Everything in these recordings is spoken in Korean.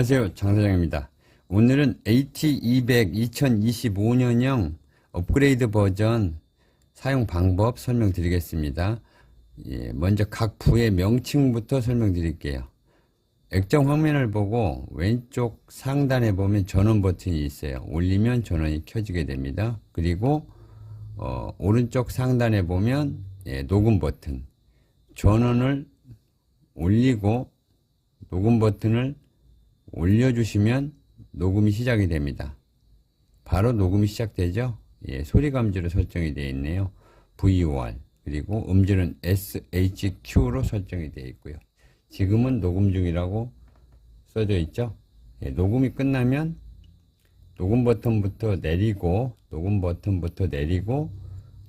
안녕하세요, 장 사장입니다. 오늘은 AT200 2025년형 업그레이드 버전 사용 방법 설명드리겠습니다. 먼저 각 부의 명칭부터 설명드릴게요. 액정 화면을 보고 왼쪽 상단에 보면 전원 버튼이 있어요. 올리면 전원이 켜지게 됩니다. 그리고 오른쪽 상단에 보면 녹음 버튼, 전원을 올리고 녹음 버튼을 올려주시면 녹음이 시작이 됩니다. 바로 녹음이 시작되죠. 소리 감지로 설정이 되어 있네요. VOR 그리고 음질은 SHQ로 설정이 되어 있고요. 지금은 녹음 중이라고 써져 있죠. 녹음이 끝나면 녹음 버튼부터 내리고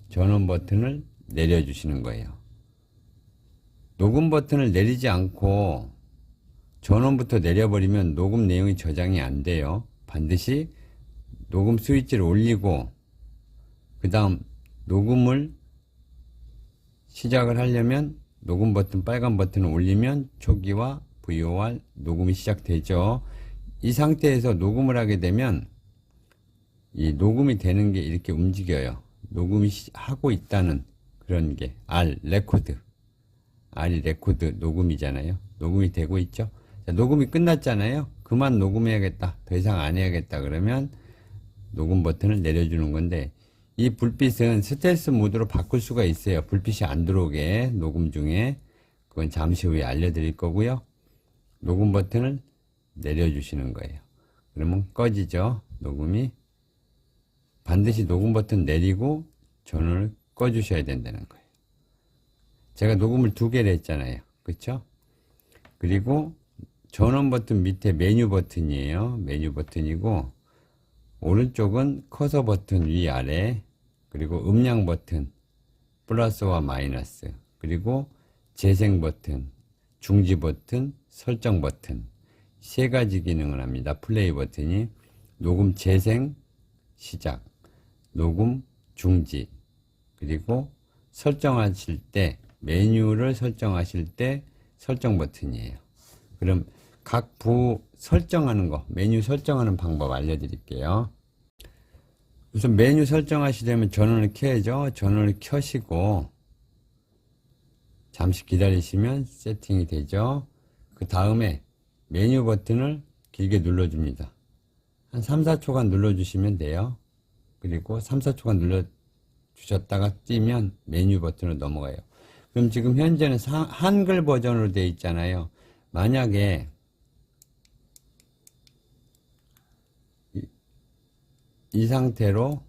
전원 버튼을 내려주시는 거예요. 녹음 버튼을 내리지 않고 전원부터 내려버리면 녹음 내용이 저장이 안 돼요. 반드시 녹음 스위치를 올리고 그 다음 녹음을 시작을 하려면 녹음 버튼, 빨간 버튼을 올리면 초기화, VOR 녹음이 시작되죠. 이 상태에서 녹음을 하게 되면 이 녹음이 되는 게 이렇게 움직여요. 녹음이 하고 있다는 그런 게 레코드. R이 레코드 녹음이잖아요. 녹음이 되고 있죠. 자, 녹음이 끝났잖아요. 그만 녹음해야겠다. 더 이상 안 해야겠다. 그러면 녹음 버튼을 내려주는 건데 이 불빛은 스텔스 모드로 바꿀 수가 있어요. 불빛이 안 들어오게 녹음 중에. 그건 잠시 후에 알려드릴 거고요. 녹음 버튼을 내려주시는 거예요. 그러면 꺼지죠. 녹음이. 반드시 녹음 버튼 내리고 전원을 꺼주셔야 된다는 거예요. 제가 녹음을 2개를 했잖아요. 그쵸? 그리고 전원 버튼 밑에 메뉴 버튼이에요. 메뉴 버튼이고 오른쪽은 커서 버튼 위아래 그리고 음량 버튼 플러스와 마이너스 그리고 재생 버튼 중지 버튼 설정 버튼 3가지 기능을 합니다. 플레이 버튼이 녹음 재생 시작 녹음 중지 그리고 설정하실 때 메뉴를 설정하실 때 설정 버튼이에요. 그럼 각 부 설정하는 거, 메뉴 설정하는 방법 알려드릴게요. 우선 메뉴 설정하시려면 전원을 켜야죠. 전원을 켜시고 잠시 기다리시면 세팅이 되죠. 그 다음에 메뉴 버튼을 길게 눌러줍니다. 한 3, 4초간 눌러주시면 돼요. 그리고 3, 4초간 눌러주셨다가 띄면 메뉴 버튼으로 넘어가요. 그럼 지금 현재는 한글 버전으로 되어 있잖아요. 만약에 이 상태로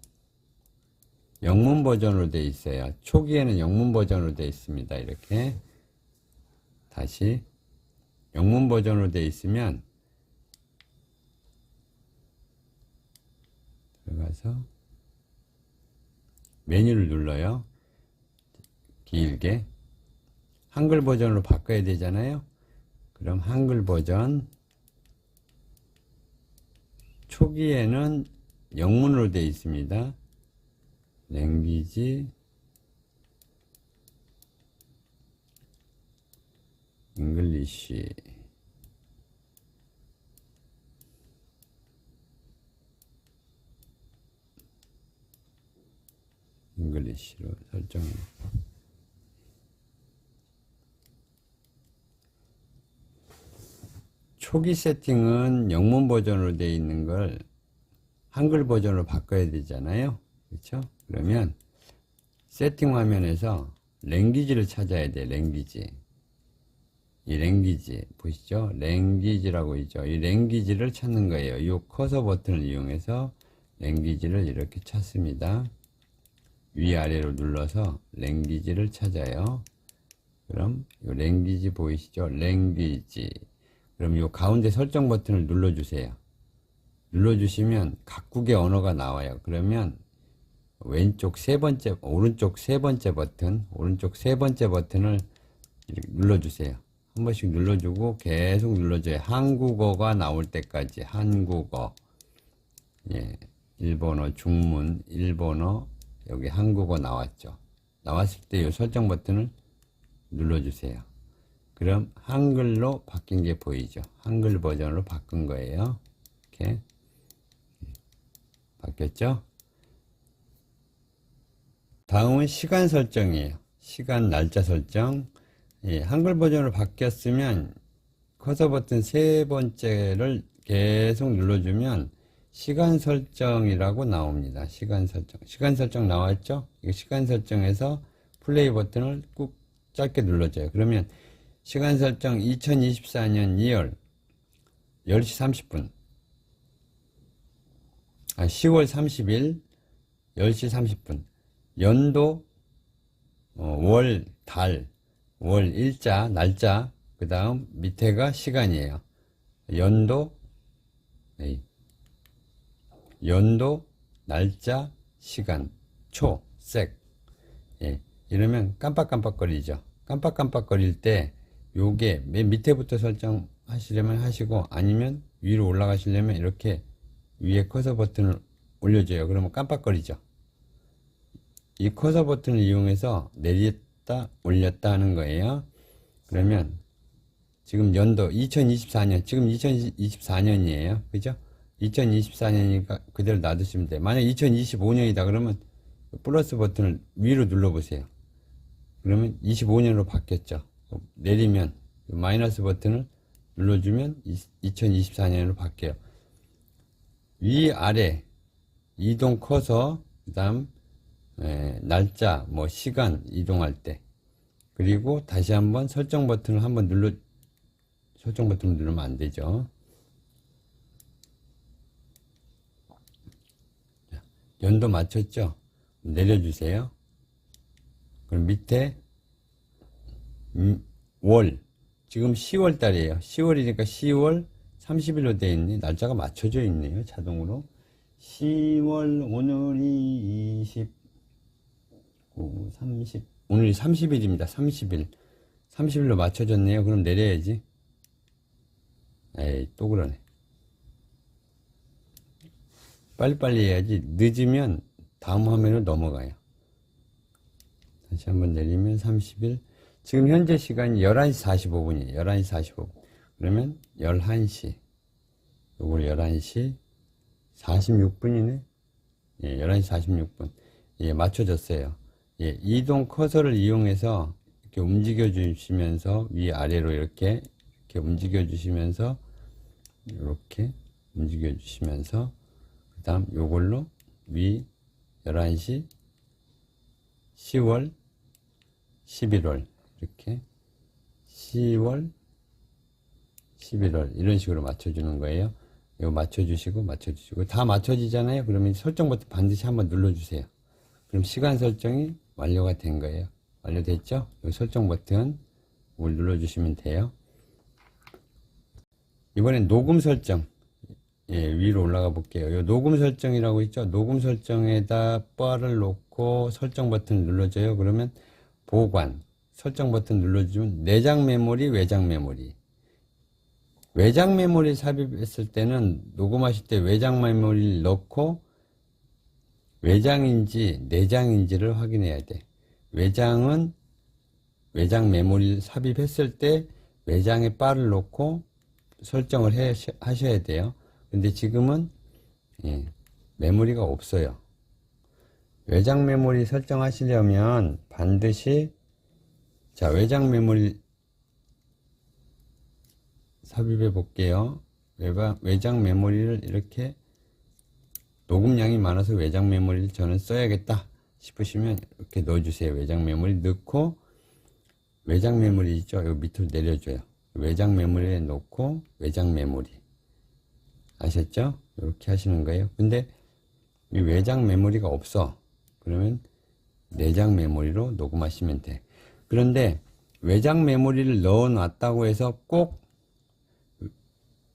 영문 버전으로 되어 있어요. 초기에는 영문 버전으로 되어 있습니다. 이렇게 다시 영문 버전으로 되어 있으면 들어가서 메뉴를 눌러요. 길게 한글 버전으로 바꿔야 되잖아요. 그럼 한글 버전 초기에는 영문으로 되어 있습니다. 랭귀지 잉글리시 잉글리시로 설정 초기 세팅은 영문 버전으로 되어 있는 걸 한글 버전으로 바꿔야 되잖아요. 그렇죠? 그러면 세팅 화면에서 랭귀지를 찾아야 돼. 랭귀지. 이 랭귀지 보시죠? 랭귀지라고 있죠. 이 랭귀지를 찾는 거예요. 이 커서 버튼을 이용해서 랭귀지를 이렇게 찾습니다. 위아래로 눌러서 랭귀지를 찾아요. 그럼 이 랭귀지 보이시죠? 랭귀지. 그럼 이 가운데 설정 버튼을 눌러주세요. 눌러주시면 각국의 언어가 나와요. 그러면 오른쪽 세 번째 버튼을 이렇게 눌러주세요. 한 번씩 눌러주고 계속 눌러줘요. 한국어가 나올 때까지 한국어, 일본어, 중문, 일본어, 여기 한국어 나왔죠. 나왔을 때 이 설정 버튼을 눌러주세요. 그럼 한글로 바뀐 게 보이죠. 한글 버전으로 바꾼 거예요. 이렇게 바뀌었죠. 다음은 시간 설정이에요. 시간 날짜 설정. 예, 한글 버전으로 바뀌었으면 커서 버튼 세 번째를 계속 눌러주면 시간 설정이라고 나옵니다. 시간 설정. 시간 설정 나왔죠? 이 시간 설정에서 플레이 버튼을 꾹 짧게 눌러줘요. 그러면 시간 설정 2024년 2월 10시 30분. 10월 30일 10시 30분. 연도, 월, 달, 월, 일자, 날짜, 그 다음 밑에가 시간이에요. 연도, 연도, 날짜, 시간, 초, 색. 예, 이러면 깜빡깜빡거리죠. 깜빡깜빡거릴 때 요게 맨 밑에부터 설정하시려면 하시고, 아니면 위로 올라가시려면 이렇게 위에 커서 버튼을 올려줘요. 그러면 깜빡거리죠. 이 커서 버튼을 이용해서 내렸다 올렸다 하는 거예요. 그러면 지금 연도 2024년, 지금 2024년이에요. 그죠? 2024년이니까 그대로 놔두시면 돼요. 만약 2025년이다 그러면 플러스 버튼을 위로 눌러보세요. 그러면 25년으로 바뀌었죠. 내리면 마이너스 버튼을 눌러주면 2024년으로 바뀌어요. 위아래 이동 커서, 그 다음 날짜, 뭐 시간 이동할 때, 그리고 다시 한번 설정 버튼을 한번 설정 버튼을 누르면 안 되죠. 연도 맞췄죠? 내려주세요. 그럼 밑에 월, 지금 10월 달이에요. 10월이니까 10월 30일로 되어 있네. 날짜가 맞춰져 있네요. 자동으로. 10월 오늘이 29, 30, 오늘이 30일입니다. 30일. 30일로 맞춰졌네요. 그럼 내려야지. 에이, 또 그러네. 빨리빨리 해야지. 늦으면 다음 화면으로 넘어가요. 다시 한번 내리면 30일. 지금 현재 시간이 11시 45분이에요. 11시 45분. 그러면 11시. 요걸 11시 46분이네. 예, 11시 46분. 예, 맞춰졌어요. 예, 이동 커서를 이용해서 이렇게 움직여 주시면서 위아래로 이렇게 움직여 주시면서 이렇게 움직여 주시면서 그 다음 요걸로 위 11시 10월 11월 이렇게 10월 11월 이런 식으로 맞춰주는 거예요. 이거 맞춰주시고 다 맞춰지잖아요. 그러면 설정 버튼 반드시 한번 눌러주세요. 그럼 시간 설정이 완료가 된 거예요. 완료됐죠? 이 설정 버튼 이걸 눌러주시면 돼요. 이번엔 녹음 설정. 예, 위로 올라가 볼게요. 이 녹음 설정이라고 있죠? 녹음 설정에다 바를 놓고 설정 버튼 눌러줘요. 그러면 보관. 설정 버튼 눌러주면 내장 메모리, 외장 메모리. 외장 메모리 삽입했을 때는 녹음하실 때 외장 메모리를 넣고 외장인지 내장인지를 확인해야 돼. 외장은 외장 메모리를 삽입했을 때 외장에 바를 놓고 설정을 하셔야 돼요. 근데 지금은 메모리가 없어요. 외장 메모리 설정하시려면 반드시 자, 외장 메모리 삽입해 볼게요. 외장 메모리를 이렇게 녹음량이 많아서 외장 메모리를 저는 써야겠다 싶으시면 이렇게 넣어주세요. 외장 메모리 넣고 외장 메모리 있죠? 여기 밑으로 내려줘요. 외장 메모리에 놓고 외장 메모리 아셨죠? 이렇게 하시는 거예요. 근데 이 외장 메모리가 없어. 그러면 내장 메모리로 녹음하시면 돼. 그런데 외장 메모리를 넣어 놨다고 해서 꼭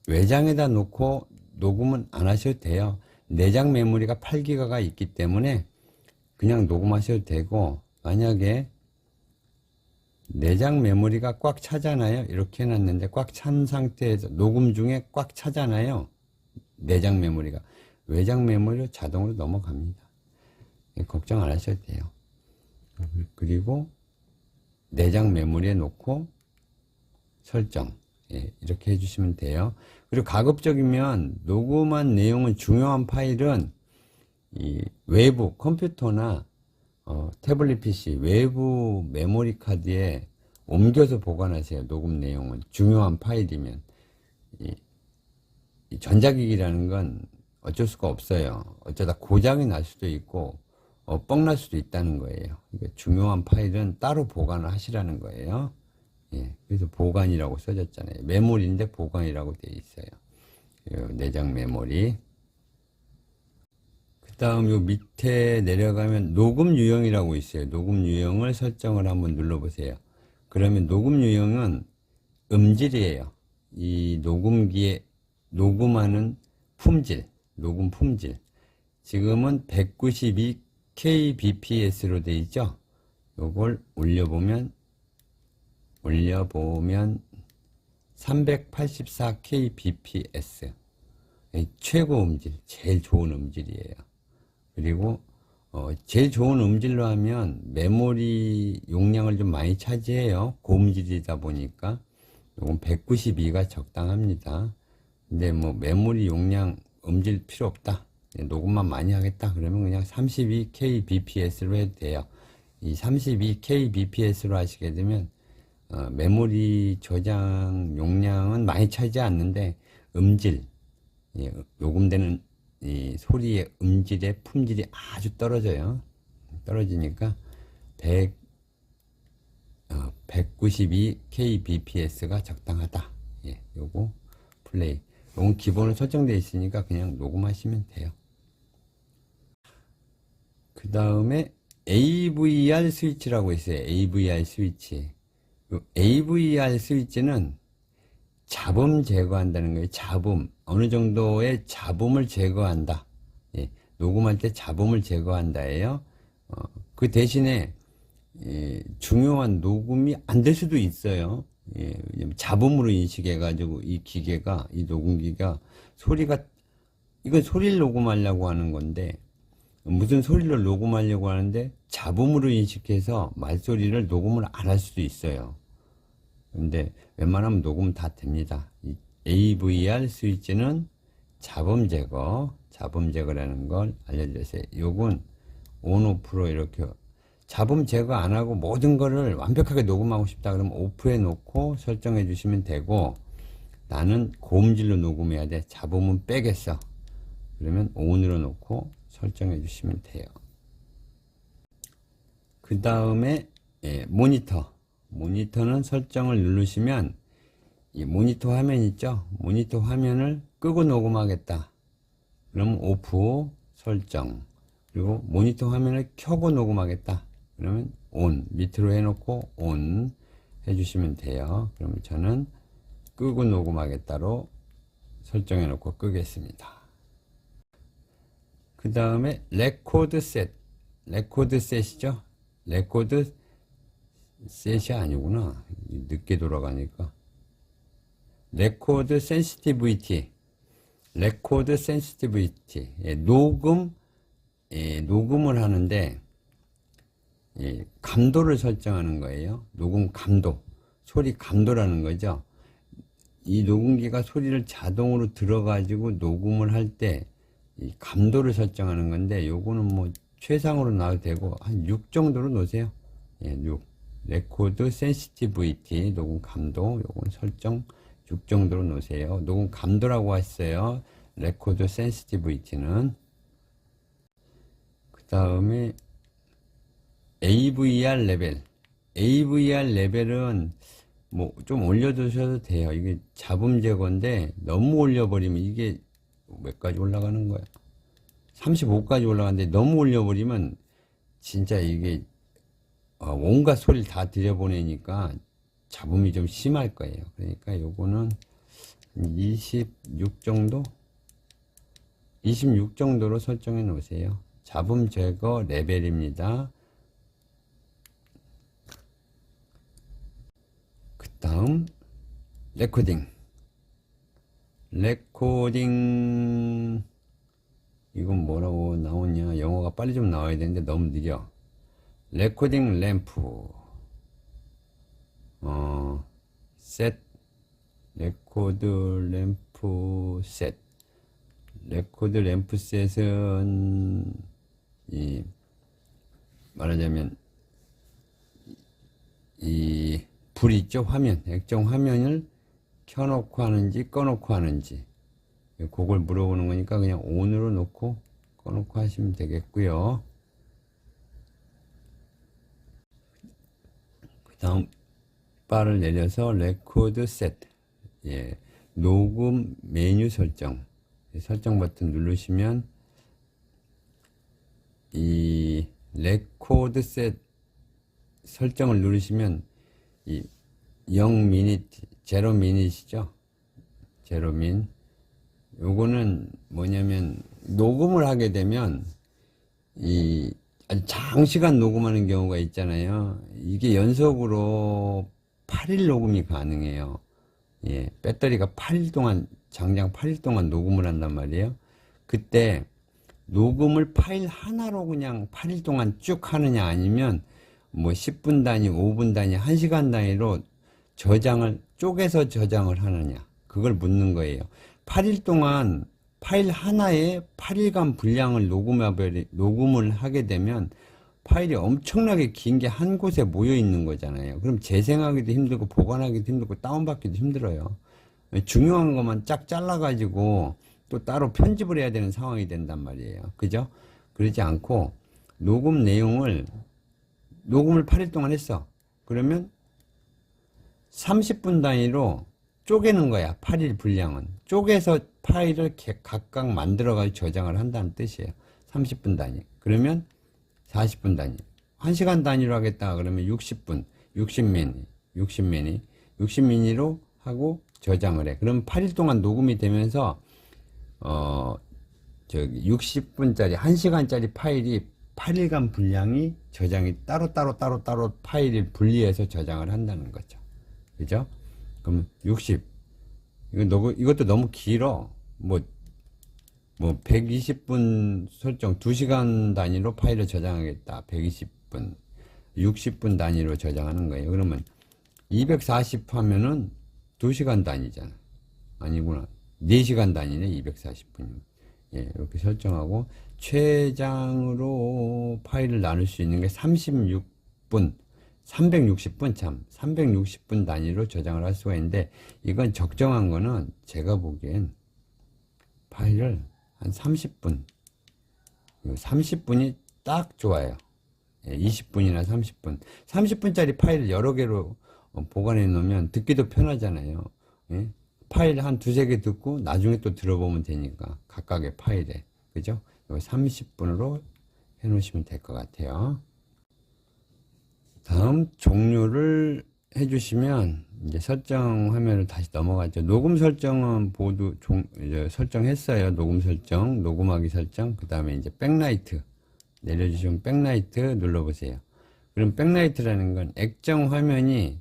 외장에다 놓고 녹음은 안 하셔도 돼요. 내장 메모리가 8기가가 있기 때문에 그냥 녹음하셔도 되고, 만약에 내장 메모리가 꽉 차잖아요. 이렇게 해놨는데 꽉 찬 상태에서 녹음 중에 꽉 차잖아요. 내장 메모리가. 외장 메모리로 자동으로 넘어갑니다. 걱정 안 하셔도 돼요. 그리고 내장 메모리에 놓고 설정. 예, 이렇게 해주시면 돼요. 그리고 가급적이면 녹음한 내용은 중요한 파일은 이 외부 컴퓨터나 태블릿 PC 외부 메모리 카드에 옮겨서 보관하세요. 녹음 내용은 중요한 파일이면. 이 전자기기라는 건 어쩔 수가 없어요. 어쩌다 고장이 날 수도 있고 뻥날 수도 있다는 거예요. 그러니까 중요한 파일은 따로 보관을 하시라는 거예요. 예, 그래서 보관이라고 써졌잖아요. 메모리인데 보관이라고 되어 있어요. 내장 메모리. 그 다음 요 밑에 내려가면 녹음 유형이라고 있어요. 녹음 유형을 설정을 한번 눌러보세요. 그러면 녹음 유형은 음질이에요. 이 녹음기에 녹음하는 품질, 녹음 품질. 지금은 192 kbps로 되어 있죠. 요걸 올려보면 384 kbps. 최고 음질, 제일 좋은 음질이에요. 그리고 제일 좋은 음질로 하면 메모리 용량을 좀 많이 차지해요. 고음질이다 보니까 요건 192가 적당합니다. 근데 뭐 메모리 용량 음질 필요 없다, 녹음만 많이 하겠다 그러면 그냥 32 kbps로 해도 돼요. 이 32 kbps로 하시게 되면 메모리 저장 용량은 많이 차지 않는데 음질, 녹음되는 이 소리의 음질의 품질이 아주 떨어져요. 떨어지니까 192 kbps가 적당하다. 예, 요거 플레이. 요건 기본으로 설정되어 있으니까 그냥 녹음하시면 돼요. 그 다음에 AVR 스위치라고 있어요. AVR 스위치. 요 AVR 스위치는 잡음 제거한다는 거예요. 잡음. 어느 정도의 잡음을 제거한다. 예, 녹음할 때 잡음을 제거한다예요. 그 대신에 중요한 녹음이 안 될 수도 있어요. 예, 잡음으로 인식해가지고 이 기계가, 이 녹음기가 소리가, 이건 소리를 녹음하려고 하는 건데, 무슨 소리를 녹음하려고 하는데 잡음으로 인식해서 말소리를 녹음을 안 할 수도 있어요. 근데 웬만하면 녹음 다 됩니다. 이 AVR 스위치는 잡음 제거라는 걸 알려드렸어요. 요건 온오프로 이렇게 잡음 제거 안 하고 모든 거를 완벽하게 녹음하고 싶다 그러면 오프해 놓고 설정해 주시면 되고, 나는 고음질로 녹음해야 돼, 잡음은 빼겠어 그러면 온으로 놓고 설정해 주시면 돼요. 그 다음에 모니터는 설정을 누르시면 이 모니터 화면 있죠. 모니터 화면을 끄고 녹음하겠다 그러면 오프 설정, 그리고 모니터 화면을 켜고 녹음하겠다 그러면 온, 밑으로 해놓고 온 해주시면 돼요. 그러면 저는 끄고 녹음하겠다로 설정해 놓고 끄겠습니다. 그 다음에 레코드 셋이죠. 레코드 셋이 아니구나, 늦게 돌아가니까. 레코드 센시티비티. 녹음을 하는데 감도를 설정하는 거예요. 녹음 감도, 소리 감도라는 거죠. 이 녹음기가 소리를 자동으로 들어가지고 녹음을 할 때 이 감도를 설정하는 건데, 요거는 뭐 최상으로 놔도 되고 한 6 정도로 놓으세요. 예, 6. 레코드 센시티비티, 녹음 감도, 요건 설정 6 정도로 놓으세요. 녹음 감도라고 하셨어요. 레코드 센시티비티는. 그 다음에 AVR 레벨은 뭐 좀 올려두셔도 돼요. 이게 잡음 제거인데 너무 올려버리면 이게 몇 가지 올라가는 거야. 35까지 올라가는데 너무 올려버리면 진짜 이게 온갖 소리를 다 들여보내니까 잡음이 좀 심할 거예요. 그러니까 요거는 26 정도로 설정해 놓으세요. 잡음 제거 레벨입니다. 그 다음 레코딩 이건 뭐라고 나오냐, 영어가 빨리 좀 나와야 되는데 너무 느려. 레코딩 램프 셋 레코드 램프 셋. 레코드 램프 셋은 말하자면 이 불 있죠, 화면, 액정 화면을 켜놓고 하는지 꺼놓고 하는지 그걸 물어보는 거니까 그냥 ON으로 놓고 꺼놓고 하시면 되겠고요. 그 다음 바를 내려서 레코드 셋, 예, 녹음 메뉴 설정, 설정 버튼 누르시면 이 레코드 셋 설정을 누르시면 이 0미닛, 0미닛이죠. 0민. 요거는 뭐냐면 녹음을 하게 되면 이 아주 장시간 녹음하는 경우가 있잖아요. 이게 연속으로 8일 녹음이 가능해요. 예, 배터리가 8일 동안, 장장 8일 동안 녹음을 한단 말이에요. 그때 녹음을 파일 하나로 그냥 8일 동안 쭉 하느냐, 아니면 뭐 10분 단위, 5분 단위, 1시간 단위로 저장을, 쪼개서 저장을 하느냐, 그걸 묻는 거예요. 8일 동안 파일 하나에 8일간 분량을 녹음을 하게 되면 파일이 엄청나게 긴 게 한 곳에 모여 있는 거잖아요. 그럼 재생하기도 힘들고 보관하기도 힘들고 다운받기도 힘들어요. 중요한 것만 쫙 잘라가지고 또 따로 편집을 해야 되는 상황이 된단 말이에요. 그죠? 그러지 않고 녹음 내용을, 녹음을 8일 동안 했어. 그러면 30분 단위로 쪼개는 거야. 8일 분량은. 쪼개서 파일을 각각 만들어가지고 저장을 한다는 뜻이에요. 30분 단위. 그러면 40분 단위. 1시간 단위로 하겠다 그러면 60분, 60미니로 하고 저장을 해. 그럼 8일 동안 녹음이 되면서 60분짜리, 1시간짜리 파일이 8일간 분량이 저장이 따로 파일을 분리해서 저장을 한다는 거죠. 그죠? 그럼 60. 이것도 너무 길어. 뭐 120분 설정, 2시간 단위로 파일을 저장하겠다. 120분. 60분 단위로 저장하는 거예요. 그러면 240 하면은 2시간 단위잖아. 아니구나. 4시간 단위네, 240분. 예, 이렇게 설정하고, 최장으로 파일을 나눌 수 있는 게 360분 단위로 저장을 할 수가 있는데, 이건 적정한 거는 제가 보기엔 파일을 한 30분이 딱 좋아요. 예, 20분이나 30분. 30분짜리 파일을 여러 개로 보관해 놓으면 듣기도 편하잖아요. 예? 파일 한 2-3개 듣고 나중에 또 들어보면 되니까, 각각의 파일에. 그죠? 30분으로 해 놓으시면 될 것 같아요. 다음 종료를 해 주시면 이제 설정 화면을 다시 넘어가죠. 녹음 설정은 모두 이제 설정했어요. 녹음 설정, 녹음하기 설정, 그 다음에 이제 백라이트 내려주시면 백라이트 눌러보세요. 그럼 백라이트라는 건 액정 화면이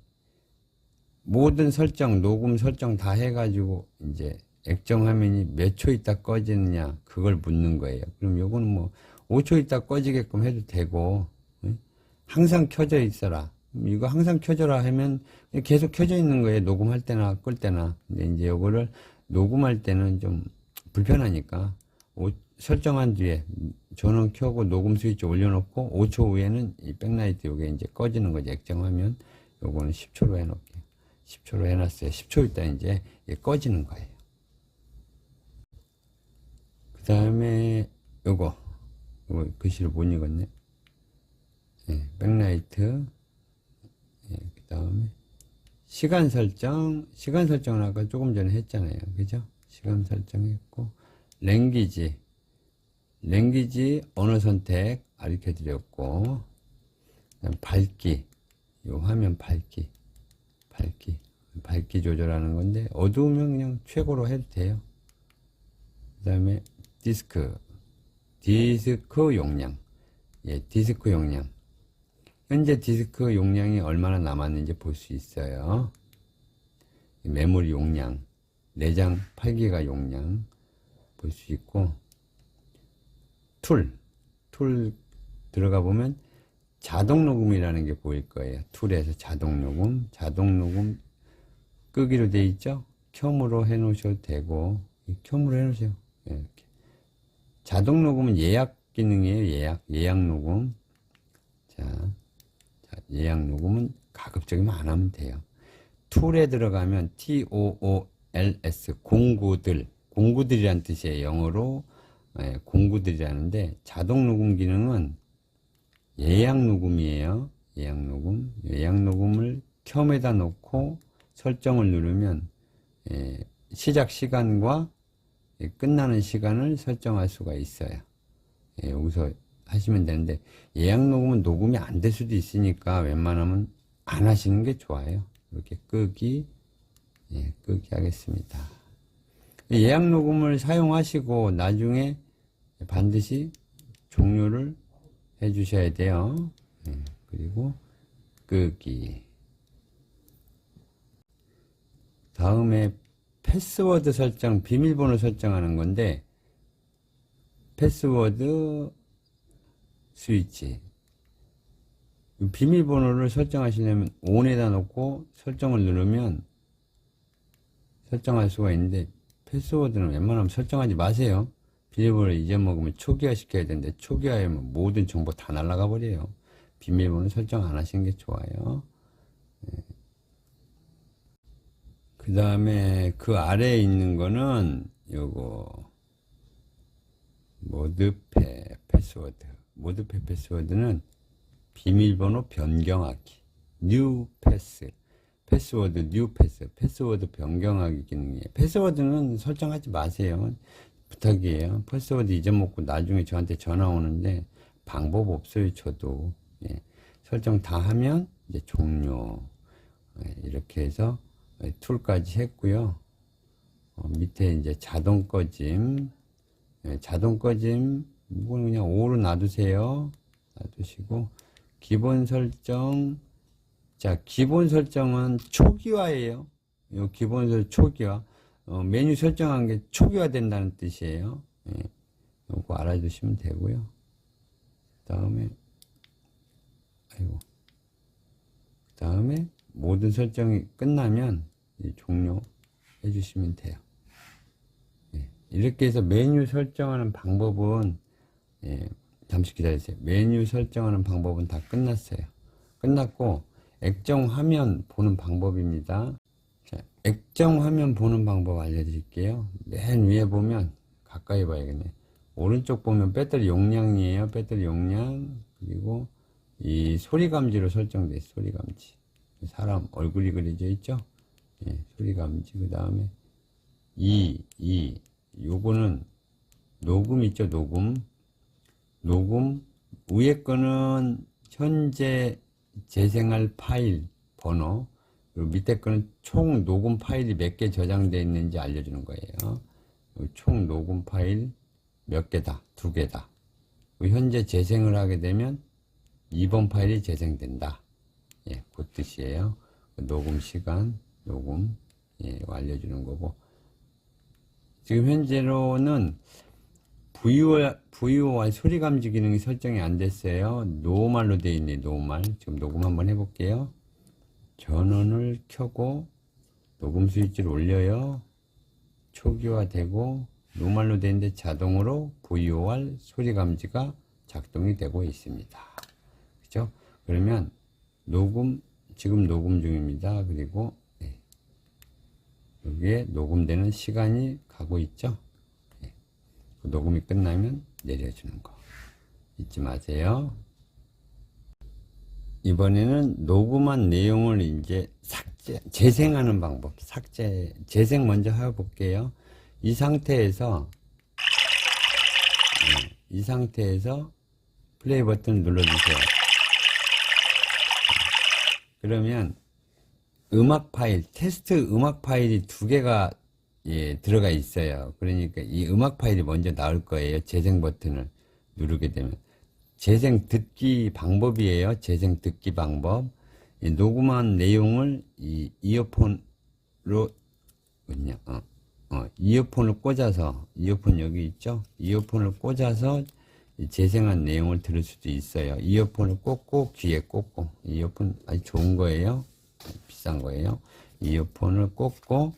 모든 설정, 녹음 설정 다 해가지고 이제 액정 화면이 몇 초 있다 꺼지느냐, 그걸 묻는 거예요. 그럼 요거는 뭐 5초 있다 꺼지게끔 해도 되고, 항상 켜져 있어라. 이거 항상 켜져라 하면 계속 켜져 있는 거예요. 녹음할 때나 끌 때나. 근데 이제 요거를 녹음할 때는 좀 불편하니까 설정한 뒤에 전원 켜고 녹음 스위치 올려놓고 5초 후에는 이 백라이트 요게 이제 꺼지는 거죠. 액정 화면. 요거는 10초로 해놓을게요. 10초로 해놨어요. 10초 있다 이제 꺼지는 거예요. 그 다음에 요거 글씨를 못 읽었네. 예, 백라이트. 예, 그 다음에 시간 설정은 아까 조금 전에 했잖아요. 그죠? 시간 설정했고, 랭귀지 언어 선택 가르쳐 드렸고, 그다음 밝기, 요 화면 밝기 조절하는 건데, 어두우면 그냥 최고로 해도 돼요. 그 다음에 디스크 용량. 예, 디스크 용량. 현재 디스크 용량이 얼마나 남았는지 볼 수 있어요. 메모리 용량, 내장 8기가 용량 볼 수 있고, 툴 들어가 보면 자동 녹음이라는 게 보일 거예요. 툴에서 자동 녹음 끄기로 돼 있죠. 켬으로 해 놓으셔도 되고, 켬으로 해 놓으세요. 이렇게. 자동 녹음은 예약 기능이에요. 예약 녹음. 자, 예약 녹음은 가급적이면 안 하면 돼요. 툴에 들어가면 TOOLS, 공구들이란 뜻이에요. 영어로 공구들이라는데, 자동 녹음 기능은 예약 녹음이에요. 예약 녹음을 켬에다 놓고 설정을 누르면 시작 시간과 끝나는 시간을 설정할 수가 있어요. 여기서 하시면 되는데, 예약 녹음은 녹음이 안 될 수도 있으니까 웬만하면 안 하시는 게 좋아요. 이렇게 끄기 하겠습니다. 예약 녹음을 사용하시고 나중에 반드시 종료를 해 주셔야 돼요. 그리고 끄기. 다음에 패스워드 설정, 비밀번호 설정하는 건데, 패스워드 스위치. 비밀번호를 설정하시려면 ON에다 놓고 설정을 누르면 설정할 수가 있는데, 패스워드는 웬만하면 설정하지 마세요. 비밀번호를 잊어먹으면 초기화 시켜야 되는데, 초기화하면 모든 정보 다 날아가 버려요. 비밀번호 설정 안 하시는 게 좋아요. 그 다음에 그 아래에 있는 거는 요거 모드패 패스워드. 모드패 패스워드는 비밀번호 변경하기. 뉴 패스. 패스워드 뉴 패스. 패스워드 변경하기 기능이에요. 패스워드는 설정하지 마세요. 부탁이에요. 패스워드 잊어먹고 나중에 저한테 전화 오는데 방법 없어요. 저도. 설정 다 하면 이제 종료. 이렇게 해서 툴까지 했고요. 밑에 이제 자동 꺼짐. 자동 꺼짐 이건 그냥 5로 놔두세요. 놔두시고 기본 설정. 자, 기본 설정은 초기화예요. 요 기본 설정 초기화. 메뉴 설정한 게 초기화 된다는 뜻이에요. 요거 알아두시면 되고요. 다음에 모든 설정이 끝나면 종료해 주시면 돼요. 이렇게 해서 메뉴 설정하는 방법은 잠시 기다리세요. 메뉴 설정하는 방법은 다 끝났어요. 끝났고 액정 화면 보는 방법입니다. 자, 액정 화면 보는 방법 알려드릴게요. 맨 위에 보면 가까이 봐야겠네. 오른쪽 보면 배터리 용량이에요. 배터리 용량. 그리고 이 소리 감지로 설정돼 있어요. 소리 감지. 사람 얼굴이 그려져 있죠? 소리 감지. 그 다음에 요거는 녹음 있죠? 녹음 위에 거는 현재 재생할 파일 번호, 그리고 밑에 거는 총 녹음 파일이 몇 개 저장되어 있는지 알려주는 거예요. 총 녹음 파일 몇 개다, 2개다. 현재 재생을 하게 되면 이번 파일이 재생된다. 그 뜻이에요. 녹음 시간, 녹음, 이거 알려주는 거고. 지금 현재로는 VOR 소리 감지 기능이 설정이 안 됐어요. 노멀로 되어 있네, 노멀. 지금 녹음 한번 해볼게요. 전원을 켜고 녹음 스위치를 올려요. 초기화 되고 노멀로 되어 있는데 자동으로 VOR 소리 감지가 작동이 되고 있습니다. 그죠? 그러면 지금 녹음 중입니다. 그리고 여기에 녹음되는 시간이 가고 있죠? 녹음이 끝나면 내려주는 거 잊지 마세요. 이번에는 녹음한 내용을 이제 재생하는 방법. 재생 먼저 해볼게요. 이 상태에서 플레이 버튼을 눌러주세요. 그러면 음악 파일, 테스트 음악 파일이 2개가 들어가 있어요. 그러니까 이 음악 파일이 먼저 나올 거예요. 재생 버튼을 누르게 되면. 재생 듣기 방법이에요. 재생 듣기 방법. 녹음한 내용을 이 이어폰으로 이어폰을 꽂아서, 이어폰 여기 있죠? 이어폰을 꽂아서 재생한 내용을 들을 수도 있어요. 이어폰을 꽂고 귀에 꽂고. 이어폰 아주 좋은 거예요. 비싼 거예요. 이어폰을 꽂고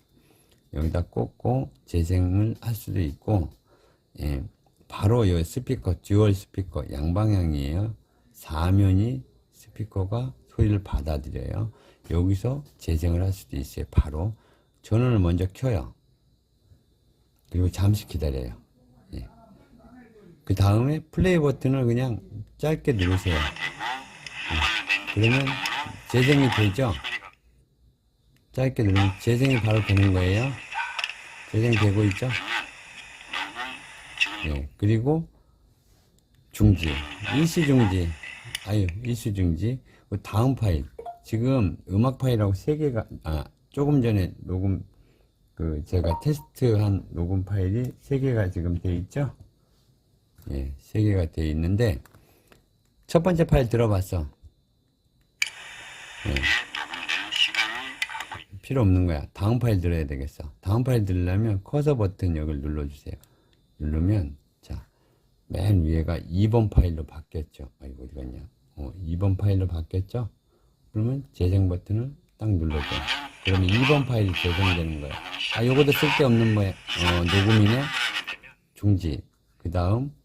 여기다 꽂고 재생을 할 수도 있고, 예, 바로 이 스피커, 듀얼 스피커 양방향이에요. 사면이 스피커가 소리를 받아들여요. 여기서 재생을 할 수도 있어요. 바로 전원을 먼저 켜요. 그리고 잠시 기다려요. 예. 그 다음에 플레이 버튼을 그냥 짧게 누르세요. 예. 그러면 재생이 되죠. 짧게 누르면 재생이 바로 되는 거예요. 재생되고 있죠. 예. 그리고 중지, 일시중지, 일시중지. 그 다음 파일, 지금 음악 파일하고 3개가, 조금 전에 녹음, 제가 테스트한 녹음 파일이 3개가 지금 돼 있죠? 예, 3개가 돼 있는데, 첫 번째 파일 들어봤어. 예. 필요 없는 거야. 다음 파일 들어야 되겠어. 다음 파일 들으려면 커서 버튼 여기를 눌러주세요. 누르면, 자, 맨 위에가 2번 파일로 바뀌었죠. 이거 어디 갔냐? 2번 파일로 바뀌었죠? 그러면 재생 버튼을 딱 눌러줘. 그러면 2번 파일이 재생되는 거야. 요것도 쓸데없는 녹음이네. 중지. 그 다음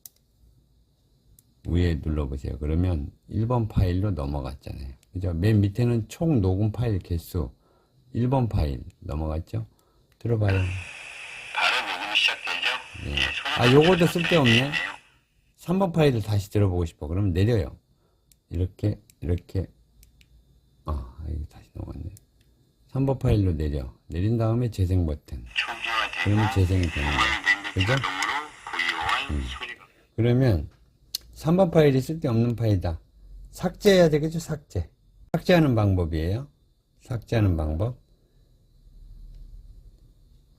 위에 눌러보세요. 그러면 1번 파일로 넘어갔잖아요. 그죠? 맨 밑에는 총 녹음 파일 개수 1번 파일 넘어갔죠? 들어봐요. 바로 녹음이 시작되죠? 네. 요것도 쓸데없네. 3번 파일을 다시 들어보고 싶어. 그러면 내려요. 이렇게 이거 다시 넘어갔네. 3번 파일로 내린 다음에 재생 버튼. 그러면 재생이 되는 거야. 그죠? 그러면 3번 파일이 쓸데없는 파일이다. 삭제해야 되겠죠? 삭제하는 방법이에요. 삭제하는 방법.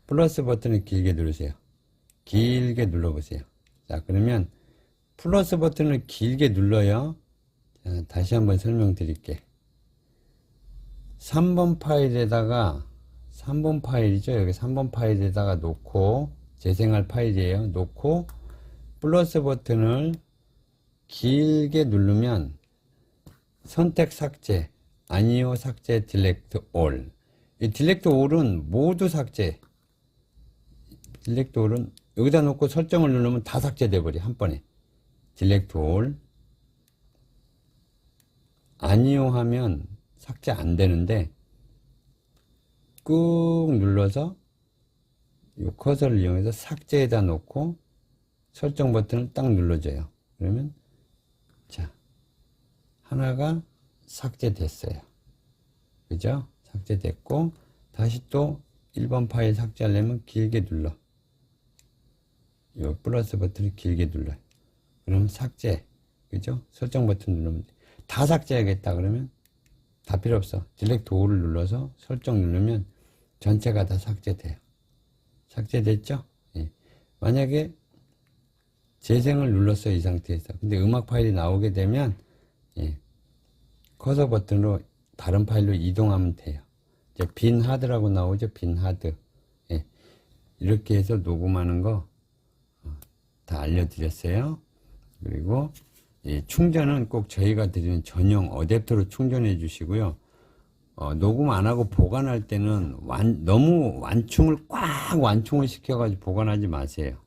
플러스 버튼을 길게 누르세요. 길게 눌러보세요. 자, 그러면 플러스 버튼을 길게 눌러요. 자, 다시 한번 설명드릴게. 3번 파일에다가 3번 파일이죠. 여기 3번 파일에다가 놓고 재생할 파일이에요. 놓고 플러스 버튼을 길게 누르면 선택 삭제, 아니요 삭제, 딜렉트 올. 이 딜렉트 올은 모두 삭제. 딜렉트 올은 여기다 놓고 설정을 누르면 다 삭제돼 버려 한 번에. 딜렉트 올. 아니요 하면 삭제 안 되는데 꾹 눌러서 이 커서를 이용해서 삭제에다 놓고 설정 버튼을 딱 눌러줘요. 그러면 자, 하나가 삭제됐어요. 그죠? 삭제됐고 다시 또 1번 파일 삭제하려면 길게 눌러. 이 플러스 버튼을 길게 눌러요. 그럼 삭제. 그죠? 설정 버튼 누르면 돼. 다 삭제하겠다 그러면 다 필요 없어. 딜렉트 5를 눌러서 설정 누르면 전체가 다 삭제돼요. 삭제됐죠? 예. 만약에 재생을 눌렀어요. 이 상태에서. 근데 음악 파일이 나오게 되면 예. 커서 버튼으로 다른 파일로 이동하면 돼요. 이제 빈 하드라고 나오죠. 빈 하드. 예. 이렇게 해서 녹음하는 거 다 알려드렸어요. 그리고 예, 충전은 꼭 저희가 드리는 전용 어댑터로 충전해 주시고요. 녹음 안 하고 보관할 때는 너무 꽉 완충을 시켜가지고 보관하지 마세요.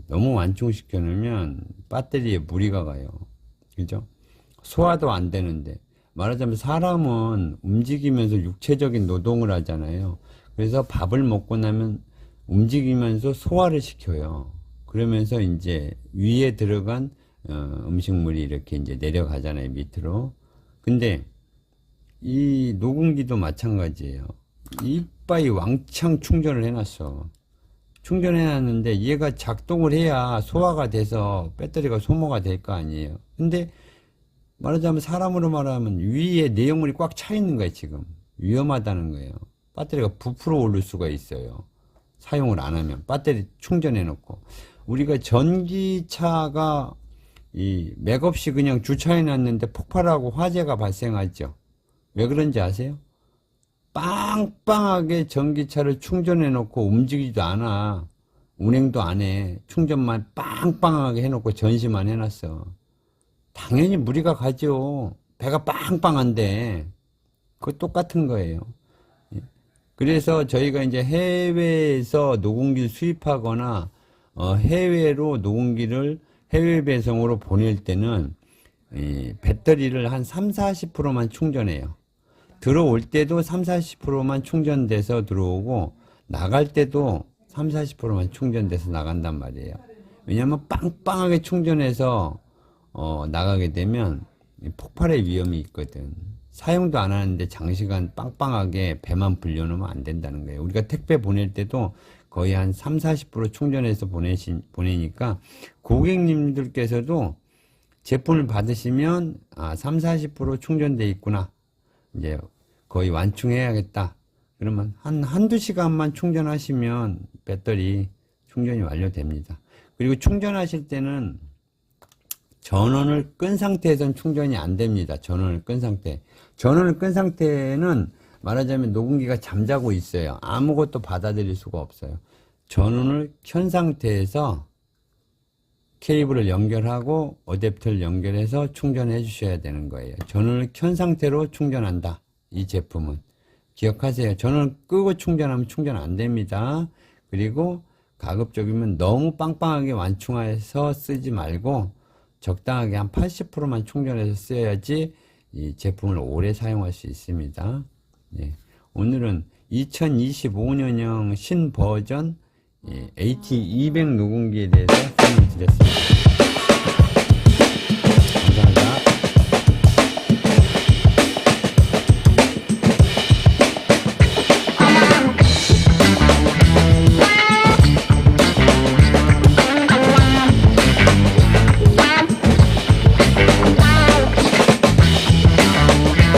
너무 완충을 시켜 놓으면 배터리에 무리가 가요. 그죠? 소화도 안 되는데. 말하자면 사람은 움직이면서 육체적인 노동을 하잖아요. 그래서 밥을 먹고 나면 움직이면서 소화를 시켜요. 그러면서 이제 위에 들어간 음식물이 이렇게 이제 내려가잖아요, 밑으로. 근데 이 녹음기도 마찬가지예요. 이빠이 왕창 충전을 해놨어. 충전해놨는데 얘가 작동을 해야 소화가 돼서 배터리가 소모가 될 거 아니에요. 근데 말하자면 사람으로 말하면 위에 내용물이 꽉 차 있는 거예요, 지금. 위험하다는 거예요. 배터리가 부풀어 오를 수가 있어요. 사용을 안 하면. 배터리 충전해 놓고. 우리가 전기차가 맥없이 그냥 주차해 놨는데 폭발하고 화재가 발생하죠. 왜 그런지 아세요? 빵빵하게 전기차를 충전해 놓고 움직이지도 않아. 운행도 안 해. 충전만 빵빵하게 해놓고 전시만 해놨어. 당연히 무리가 가죠. 배가 빵빵한데. 그거 똑같은 거예요. 그래서 저희가 이제 해외에서 녹음기를 수입하거나 해외로 녹음기를 해외 배송으로 보낼 때는 이 배터리를 한 30-40%만 충전해요. 들어올 때도 30-40%만 충전돼서 들어오고 나갈 때도 30-40%만 충전돼서 나간단 말이에요. 왜냐하면 빵빵하게 충전해서 나가게 되면 폭발의 위험이 있거든. 사용도 안 하는데 장시간 빵빵하게 배만 불려놓으면 안 된다는 거예요. 우리가 택배 보낼 때도 거의 한 30-40% 충전해서 보내니까 고객님들께서도 제품을 받으시면 30-40% 충전돼 있구나. 이제 거의 완충해야겠다. 그러면 한두 시간만 충전하시면 배터리 충전이 완료됩니다. 그리고 충전하실 때는 전원을 끈 상태에선 충전이 안 됩니다. 전원을 끈 상태. 전원을 끈 상태는 말하자면 녹음기가 잠자고 있어요. 아무것도 받아들일 수가 없어요. 전원을 켠 상태에서 케이블을 연결하고 어댑터를 연결해서 충전해 주셔야 되는 거예요. 전원을 켠 상태로 충전한다. 이 제품은. 기억하세요. 전원을 끄고 충전하면 충전 안 됩니다. 그리고 가급적이면 너무 빵빵하게 완충해서 쓰지 말고 적당하게 한 80%만 충전해서 써야지 이 제품을 오래 사용할 수 있습니다. 예. 오늘은 2025년형 신버전 AT200 녹음기에 대해서 설명드렸습니다.